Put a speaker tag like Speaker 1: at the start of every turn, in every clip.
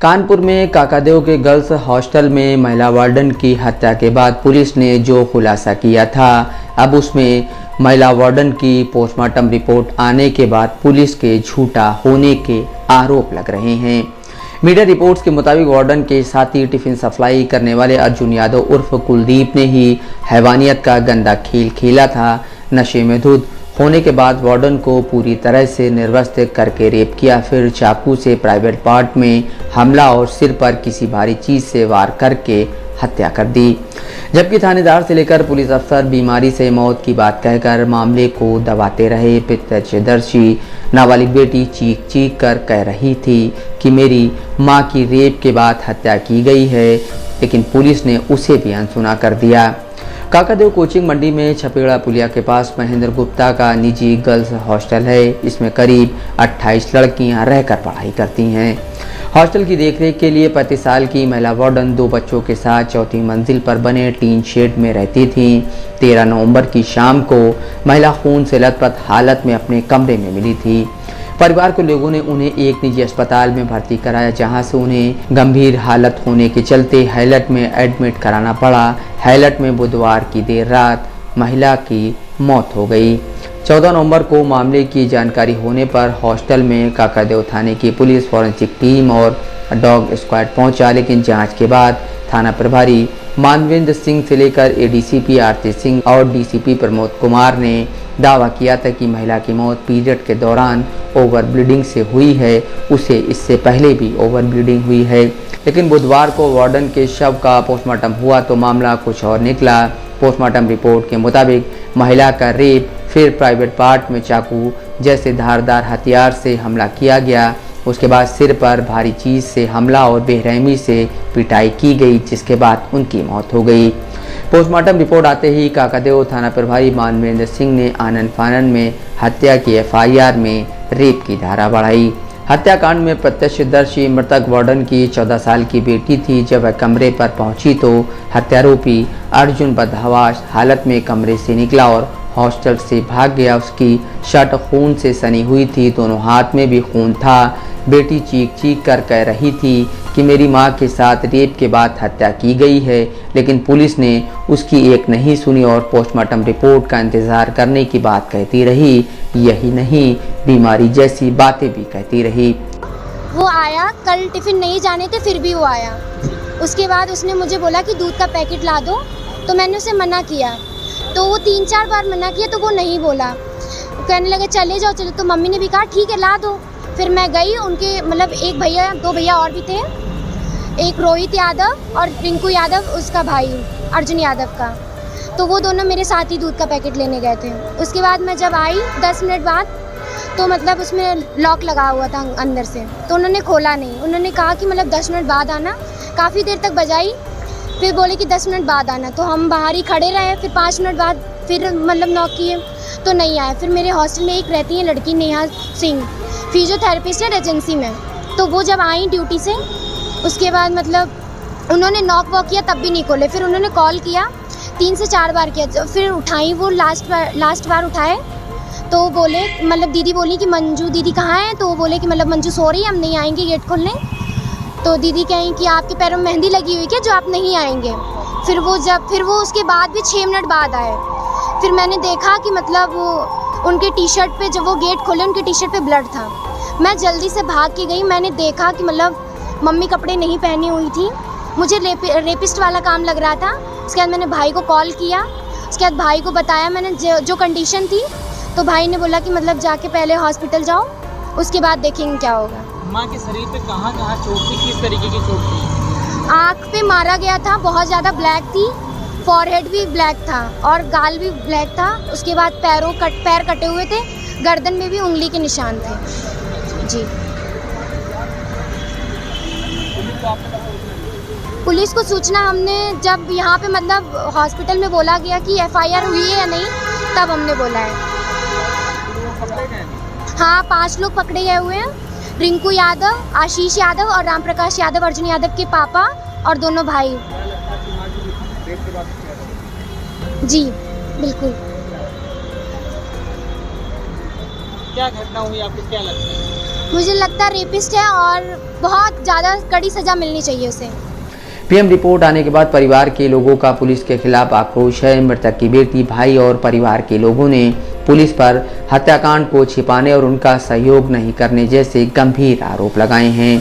Speaker 1: कानपुर में काकादेव के girls hostel में महिला वार्डन की हत्या के बाद पुलिस ने जो खुलासा किया था, अब उसमें महिला वार्डन की पोस्टमार्टम रिपोर्ट आने के बाद पुलिस के झूठा होने के आरोप लग रहे हैं। मीडिया रिपोर्ट्स के मुताबिक वार्डन के साथी टिफिन सप्लाई करने वाले अर्जुन यादव उर्फ कुलदीप ने ही हैवानियत का गंदा खेल खेला था। नशे में धुत होने के बाद वार्डन को पूरी तरह से निर्वस्त्र करके रेप किया, फिर चाकू से प्राइवेट पार्ट में हमला और सिर पर किसी भारी चीज से वार करके हत्या कर दी। जबकि थानेदार से लेकर पुलिस अफसर बीमारी से मौत की बात कहकर मामले को दबाते रहे। प्रत्यक्षदर्शी नाबालिग बेटी चीख चीख कर कह रही थी कि मेरी मां की रेप के बाद हत्या की गई है, लेकिन पुलिस ने उसे भी अनसुना कर दिया। काकादेव कोचिंग मंडी में छपेड़ा पुलिया के पास महेंद्र गुप्ता का निजी गर्ल्स हॉस्टल है। इसमें करीब 28 लड़कियां रहकर पढ़ाई करती हैं। हॉस्टल की देखरेख के लिए 35 साल की महिला वार्डन 2 बच्चों के साथ चौथी मंजिल पर बने टीन शेड में रहती थी। 13 नवंबर की शाम को महिला खून से लथपथ हालत में अपने कमरे में मिली थी। परिवार के लोगों ने उन्हें एक निजी अस्पताल में भर्ती कराया, जहां से उन्हें गंभीर हालत होने के चलते हैलट में एडमिट कराना पड़ा। हैलट में बुधवार की देर रात महिला की मौत हो गई। 14 नवंबर को मामले की जानकारी होने पर हॉस्टल में काकादेव थाने की पुलिस, फॉरेंसिक टीम और डॉग स्क्वाड पहुंचा, लेकिन जांच के बाद थाना प्रभारी मानवेंद्र सिंह से लेकर एडीसीपी आरती सिंह और डीसीपी प्रमोद कुमार ने दावा किया था कि महिला की मौत पीरियड के दौरान ओवर ब्लीडिंग से हुई है। उसे इससे पहले भी ओवर ब्लीडिंग हुई है, लेकिन बुधवार को वार्डन के शव का पोस्टमार्टम हुआ तो मामला कुछ और निकला। पोस्टमार्टम रिपोर्ट के मुताबिक महिला का रेप, फिर प्राइवेट पार्ट में चाकू जैसे धारदार हथियार से हमला किया गया। उसके बाद सिर पर भारी चीज से हमला और बेरहमी से पिटाई की गई, जिसके बाद उनकी मौत हो गई। पोस्टमार्टम रिपोर्ट आते ही काकादेव थाना प्रभारी मानवेंद्र सिंह ने आनन फानन में हत्या की एफआईआर में रेप की धारा बढ़ाई। हत्याकांड में प्रत्यक्षदर्शी मृतक वार्डन की 14 साल की बेटी थी। जब वह कमरे पर पहुंची तो हत्यारोपी अर्जुन बदहवास हालत में कमरे से निकला और हॉस्टल से भाग गया। उसकी शर्ट खून से सनी हुई थी, दोनों हाथ में भी खून था। बेटी चीख चीख कर कह रही थी कि मेरी मां के साथ रेप के बाद हत्या की गई है, लेकिन पुलिस ने उसकी एक नहीं सुनी और पोस्टमार्टम रिपोर्ट का इंतजार करने की बात कहती रही। यही नहीं, बीमारी जैसी बातें भी कहती रही।
Speaker 2: वो आया, कल टिफिन नहीं जाने थे फिर भी वो आया। उसके बाद उसने मुझे बोला कि दूध का पैकेट ला दो, तो मैंने उसे मना किया। तो वो 3-4 बार मना किया तो वो नहीं बोला। कहने लगे चले जाओ चलो, तो मम्मी ने भी कहा ठीक है ला दो। फिर मैं गई, उनके मतलब एक भैया 2 भैया और भी थे, एक रोहित यादव और रिंकू यादव, उसका भाई अर्जुन यादव का। तो वो दोनों मेरे साथ ही दूध का पैकेट लेने गए थे। उसके बाद मैं जब आई 10 मिनट बाद, तो मतलब उसमें लॉक लगा हुआ था अंदर से, तो उन्होंने खोला नहीं। उन्होंने कहा कि मतलब 10 मिनट बाद आना। काफ़ी देर तक बजाई, फिर बोले कि 10 मिनट बाद आना। तो हम बाहर ही खड़े रहे। फिर 5 मिनट बाद फिर मतलब नॉक किए तो नहीं आए। फिर मेरे हॉस्टल में एक रहती है लड़की, नेहा सिंह, फिजियोथेरेपिस्ट है एजेंसी में। तो वो जब आई ड्यूटी से, उसके बाद मतलब उन्होंने नॉक वॉक किया तब भी नहीं खोले। फिर उन्होंने कॉल किया 3 से 4 बार किया, फिर उठाई वो लास्ट बार उठाए तो बोले मतलब दीदी बोली कि मंजू दीदी कहाँ हैं। तो वो बोले कि मतलब मंजू सो रही है, हम नहीं आएंगे गेट खोलने। तो दीदी कहें कि आपके पैरों में मेहंदी लगी हुई क्या जो आप नहीं आएंगे। फिर वो उसके बाद भी 6 मिनट बाद आए। फिर मैंने देखा कि मतलब वो उनके टी शर्ट पे, जब वो गेट खोले उनके टी शर्ट पे ब्लड था। मैं जल्दी से भाग के गई। मैंने देखा कि मतलब मम्मी कपड़े नहीं पहनी हुई थी। मुझे रेपिस्ट वाला काम लग रहा था। उसके बाद मैंने भाई को कॉल किया। उसके बाद भाई को बताया मैंने जो कंडीशन थी। तो भाई ने बोला कि मतलब जाके पहले हॉस्पिटल जाओ, उसके बाद देखेंगे क्या होगा।
Speaker 3: माँ के शरीर पे कहाँ चोट थी, किस तरीके की चोट थी?
Speaker 2: आँख पे मारा गया था, बहुत ज़्यादा ब्लैक थी। फॉरहेड भी ब्लैक था और गाल भी ब्लैक था। उसके बाद पैर कटे हुए थे, गर्दन में भी उंगली के निशान थे। जी, पुलिस को सूचना हमने जब यहाँ पे मतलब हॉस्पिटल में बोला गया कि एफआईआर हुई है या नहीं, तब हमने बोला है। हाँ, 5 लोग पकड़े गए हुए हैं। रिंकू यादव, आशीष यादव और राम प्रकाश यादव, अर्जुन यादव के पापा और दोनों भाई। जी बिल्कुल।
Speaker 3: क्या घटना हुई, आपको क्या लगता है?
Speaker 2: मुझे लगता है रेपिस्ट है और बहुत ज़्यादा कड़ी सज़ा मिलनी चाहिए उसे।
Speaker 1: पीएम रिपोर्ट आने के बाद परिवार के लोगों का पुलिस के खिलाफ आक्रोश है। मृतक की बेटी, भाई और परिवार के लोगों ने पुलिस पर हत्याकांड को छिपाने और उनका सहयोग नहीं करने जैसे गंभीर आरोप लगाए हैं।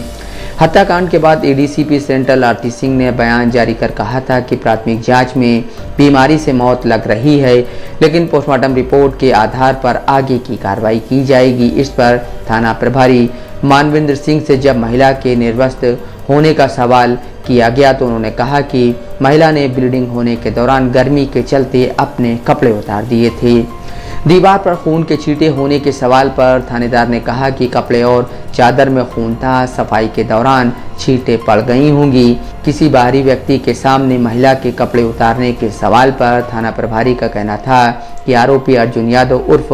Speaker 1: हत्याकांड के बाद एडीसीपी सेंट्रल आरती सिंह ने बयान जारी कर कहा था कि प्राथमिक जांच में बीमारी से मौत लग रही है, लेकिन पोस्टमार्टम रिपोर्ट के आधार पर आगे की कार्रवाई की जाएगी। इस पर थाना प्रभारी मानविंद्र सिंह से जब महिला के निर्वस्त्र होने का सवाल किया गया तो उन्होंने कहा कि महिला ने ब्लीडिंग होने के दौरान गर्मी के चलते अपने कपड़े उतार दिए थे। दीवार पर खून के छींटे होने के सवाल पर थानेदार ने कहा कि कपड़े और चादर में खून था, सफाई के दौरान छींटे पड़ गई होंगी। किसी बाहरी व्यक्ति के सामने महिला के कपड़े उतारने के सवाल पर थाना प्रभारी का कहना था कि आरोपी अर्जुन यादव उर्फ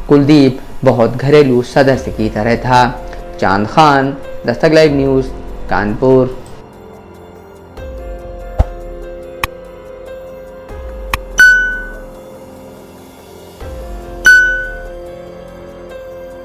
Speaker 1: कुलदीप बहुत घरेलू सदस्य की तरह था। चांद खान, दस्तक लाइव न्यूज़, कानपुर।